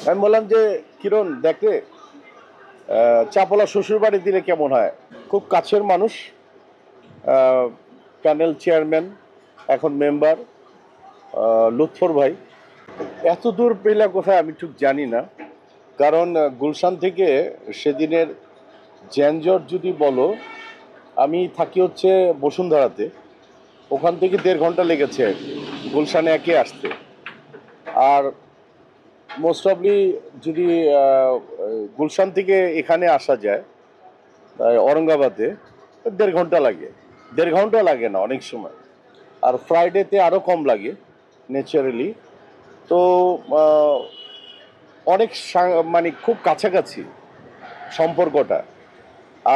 আমি বললাম যে কিরণ দেখে চাপলা শ্বশুর বাড়ি দিলে কেমন হয়। খুব কাছের মানুষ, প্যানেল চেয়ারম্যান, এখন মেম্বার, লুৎফর ভাই। এত দূর পেলা কোথায় আমি ঠিক জানি না, কারণ গুলশান থেকে সেদিনের জ্যানজট যদি বলো, আমি থাকি হচ্ছে বসুন্ধরাতে, ওখান থেকে 1.5 ঘন্টা লেগেছে গুলশানে একে আসতে। আর মোস্ট অফলি যদি গুলশান থেকে এখানে আসা যায় ঔরঙ্গাবাদে, 1.5 ঘন্টা লাগে। 1.5 ঘন্টা লাগে না অনেক সময়, আর ফ্রাইডেতে আরও কম লাগে ন্যাচারালি। তো অনেক মানে খুব কাছাকাছি সম্পর্কটা,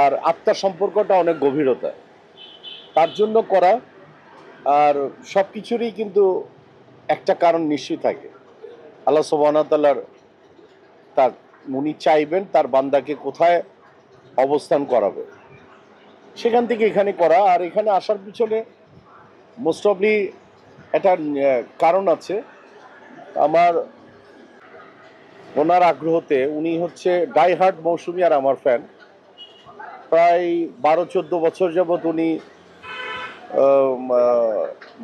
আর আত্মার সম্পর্কটা অনেক গভীরতা, তার জন্য করা। আর সব কিছুরই কিন্তু একটা কারণ নিশ্চয়ই থাকে। আল্লাহ সুবহানাহু ওয়া তাআলার, তার উনি চাইবেন তার বান্দাকে কোথায় অবস্থান করাবে, সেখান থেকে এখানে করা। আর এখানে আসার পিছনে মোস্ট অফলি একটা কারণ আছে আমার। ওনার আগ্রহতে, উনি হচ্ছে ডাই হার্ট মৌসুমী আর আমার ফ্যান। প্রায় 12-14 বছর যাবৎ উনি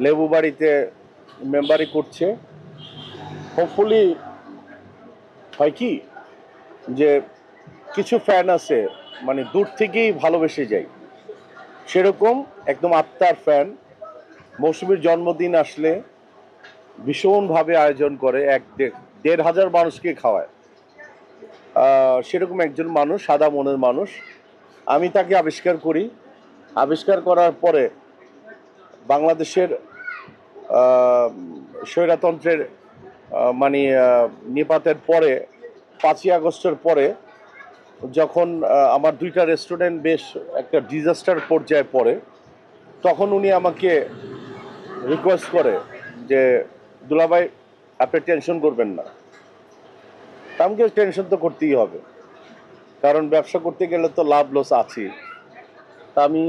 লেবু বাড়িতে মেম্বারি করছে। হোপফুলি হয় কি যে কিছু ফ্যান আছে মানে দূর থেকেই ভালোবেসে যায়, সেরকম একদম আত্মার ফ্যান। মৌসুমীর জন্মদিন আসলে ভীষণভাবে আয়োজন করে, 1,500 মানুষকে খাওয়ায়। সেরকম একজন মানুষ, সাদা মনের মানুষ। আমি তাকে আবিষ্কার করি। আবিষ্কার করার পরে বাংলাদেশের স্বৈরতন্ত্রের মানে নিপাতের পরে, 5ই আগস্টের পরে, যখন আমার 2টা রেস্টুরেন্ট বেশ একটা ডিজাস্টার পর্যায়ে পড়ে, তখন উনি আমাকে রিকোয়েস্ট করে যে দুলাভাই আপনি টেনশন করবেন না। আমাকে টেনশন তো করতেই হবে, কারণ ব্যবসা করতে গেলে তো লাভ লস আছেই। তা আমি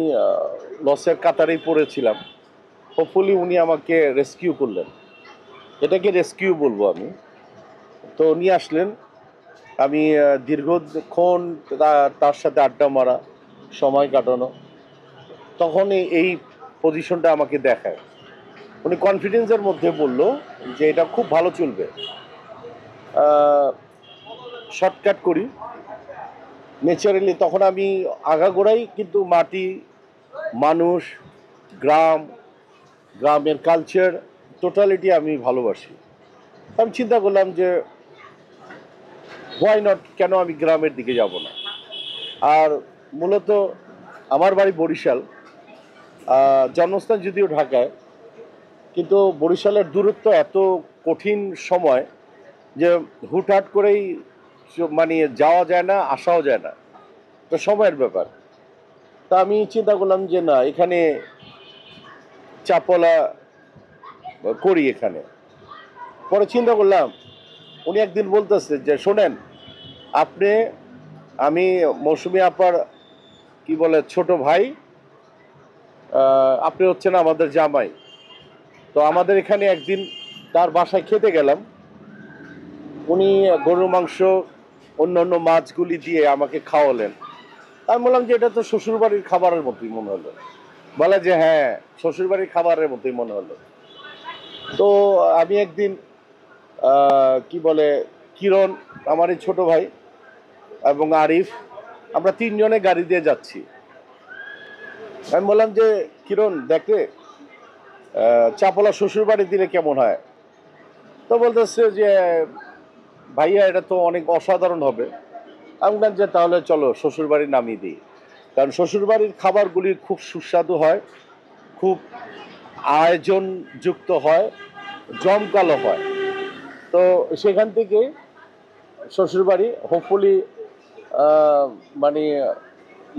লসের কাতারেই পড়েছিলাম। হোপফুলি উনি আমাকে রেস্কিউ করলেন, এটাকে রেস্কিউ বলবো আমি। তো নিয়ে আসলেন। আমি দীর্ঘক্ষণ তার সাথে আড্ডা মারা, সময় কাটানো, তখন এই পজিশনটা আমাকে দেখায়। উনি কনফিডেন্সের মধ্যে বলল যে এটা খুব ভালো চলবে। শর্টকাট করি, ন্যাচারালি তখন আমি আগাগোড়াই কিন্তু মাটি, মানুষ, গ্রাম, গ্রামের কালচার, টোটালিটি আমি ভালোবাসি। আমি চিন্তা করলাম যে হোয়াই নট, কেন আমি গ্রামের দিকে যাব না। আর মূলত আমার বাড়ি বরিশাল, জন্মস্থান যদিও ঢাকায়, কিন্তু বরিশালের দূরত্ব এত কঠিন সময় যে হুটহাট করেই মানে যাওয়া যায় না, আসাও যায় না, তো সময়ের ব্যাপার। তা আমি চিন্তা করলাম যে না, এখানে চাপলা করি এখানে। পরে চিন্তা করলাম, উনি একদিন বলতেছে যে শোনেন আপনি, আমি মৌসুমী আপার কি বলে ছোট ভাই, আপনি হচ্ছেন আমাদের জামাই। তো আমাদের এখানে একদিন তার বাসায় খেতে গেলাম, উনি গরুর মাংস, অন্য অন্য মাছগুলি দিয়ে আমাকে খাওয়ালেন। আমি বললাম যে এটা তো শ্বশুরবাড়ির খাবারের মতোই মনে হলো। বলে যে হ্যাঁ, শ্বশুরবাড়ির খাবারের মতোই মনে হলো। তো আমি একদিন কি বলে কিরণ, আমার এই ছোট ভাই, এবং আরিফ, আমরা 3 জনে গাড়ি দিয়ে যাচ্ছি। আমি বললাম যে কিরণ দেখে চাপলা শ্বশুর বাড়ি দিলে কেমন হয়। তো বলতেছে যে ভাইয়া এটা তো অনেক অসাধারণ হবে। আমি বললাম যে তাহলে চলো শ্বশুর বাড়ি নামিয়ে দিই, কারণ শ্বশুর বাড়ির খাবারগুলি খুব সুস্বাদু হয়, খুব আয়োজন যুক্ত হয়, জমকালো হয়। তো সেখান থেকে শ্বশুরবাড়ি হোপফুলি মানে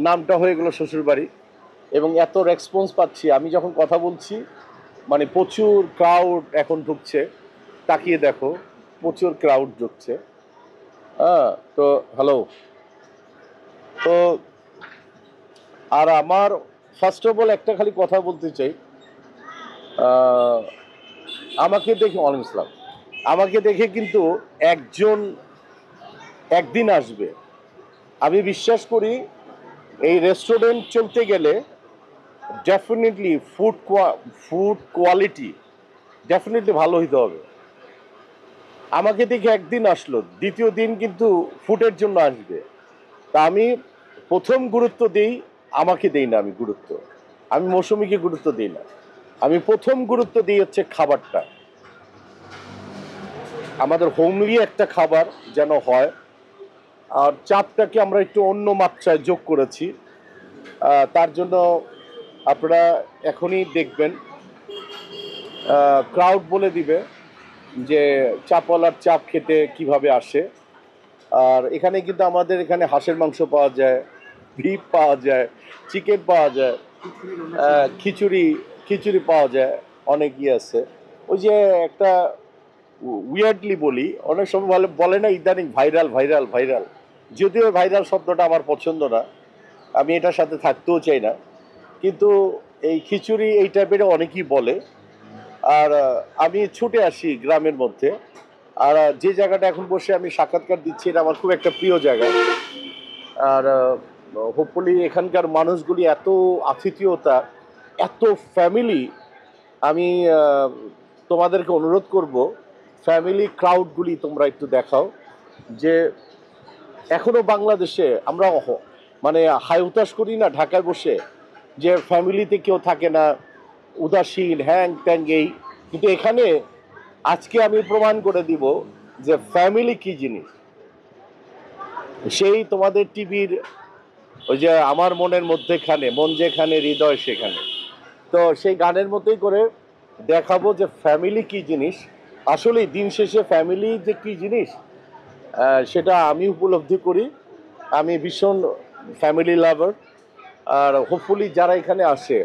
নামটা হয়ে গেল শ্বশুরবাড়ি। এবং এত রেসপন্স পাচ্ছি, আমি যখন কথা বলছি মানে প্রচুর ক্রাউড এখন ঢুকছে, তাকিয়ে দেখো প্রচুর ক্রাউড ঢুকছে। হ্যাঁ, তো হ্যালো। তো আর আমার ফার্স্ট অফ অল একটা খালি কথা বলতে চাই, আমাকে দেখে, ওয়ালাইকুম আসসালাম, আমাকে দেখে কিন্তু একজন একদিন আসবে। আমি বিশ্বাস করি এই রেস্টুরেন্ট চলতে গেলে ডেফিনেটলি ফুড কোয়ালিটি ডেফিনেটলি ভালো হইতে হবে। আমাকে দেখে একদিন আসলো, দ্বিতীয় দিন কিন্তু ফুডের জন্য আসবে। তা আমি প্রথম গুরুত্ব দিই, আমাকে দেই না আমি গুরুত্ব, আমি মৌসুমীকে গুরুত্ব দিই না। আমি প্রথম গুরুত্ব দিই হচ্ছে খাবারটা, আমাদের হোমলি একটা খাবার যেন হয়। আর চাপটাকে আমরা একটু অন্য মাত্রায় যোগ করেছি। তার জন্য আপনারা এখনই দেখবেন, ক্রাউড বলে দিবে যে চাপওয়ালার চাপ খেতে কিভাবে আসে। আর এখানে কিন্তু আমাদের এখানে হাঁসের মাংস পাওয়া যায়, বিফ পাওয়া যায়, চিকেন পাওয়া যায়, খিচুড়ি খিচুড়ি পাওয়া যায়, অনেক আছে। ওই যে একটা উইয়ার্ডলি বলি, অনেক সময় বলে না ইদানিং ভাইরাল ভাইরাল ভাইরাল, যদিও ভাইরাল শব্দটা আমার পছন্দ না, আমি এটার সাথে থাকতেও চাই না, কিন্তু এই খিচুড়ি এই টাইপের অনেকেই বলে। আর আমি ছুটে আসি গ্রামের মধ্যে, আর যে জায়গাটা এখন বসে আমি সাক্ষাৎকার দিচ্ছি এটা আমার খুব একটা প্রিয় জায়গা। আর হোপফুলি এখানকার মানুষগুলি এত আতিথেয়তা, এত ফ্যামিলি। আমি তোমাদেরকে অনুরোধ করব, ফ্যামিলি ক্রাউডগুলি তোমরা একটু দেখাও, যে এখনো বাংলাদেশে আমরা মানে হাই হুতাশ করি না ঢাকায় বসে, যে ফ্যামিলিতে কেউ থাকে না, উদাসীন হ্যাং ত্যাং এই। কিন্তু এখানে আজকে আমি প্রমাণ করে দিব যে ফ্যামিলি কি জিনিস। সেই তোমাদের টিভির ওই যে আমার মনের মধ্যেখানে, মন যেখানে হৃদয় সেখানে, তো সেই গানের মতোই করে দেখাবো যে ফ্যামিলি কি জিনিস। আসলে দিন শেষে ফ্যামিলি যে কি জিনিস সেটা আমি উপলব্ধি করি। আমি ভীষণ ফ্যামিলি লাভার। আর হোপফুলি যারা এখানে আসে,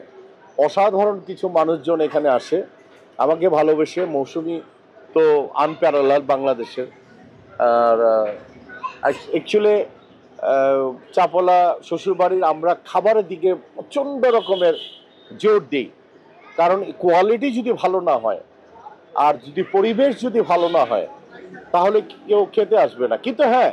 অসাধারণ কিছু মানুষজন এখানে আসে আমাকে ভালোবেসে। মৌসুমি তো আনপ্যারালাল বাংলাদেশের। আর অ্যাকচুয়ালি চাপলা শ্বশুরবাড়ির আমরা খাবারের দিকে প্রচণ্ড রকমের জোর দিই, কারণ কোয়ালিটি যদি ভালো না হয় আর যদি পরিবেশ যদি ভালো না হয় তাহলে কেউ খেতে আসবে না। কিন্তু হ্যাঁ,